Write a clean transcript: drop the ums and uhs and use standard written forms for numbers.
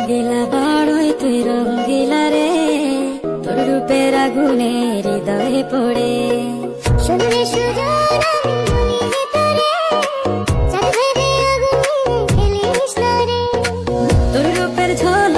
দিলা বড়ই তুই রঙ্গিলা রে, তোর রূপের আগুনে হৃদয়ে পড়ে। শুনলে সুজন আমি বলি তোরে, চাঁদ ভেবে আগুনে খেলিস না রে। তোর রূপের ঝড়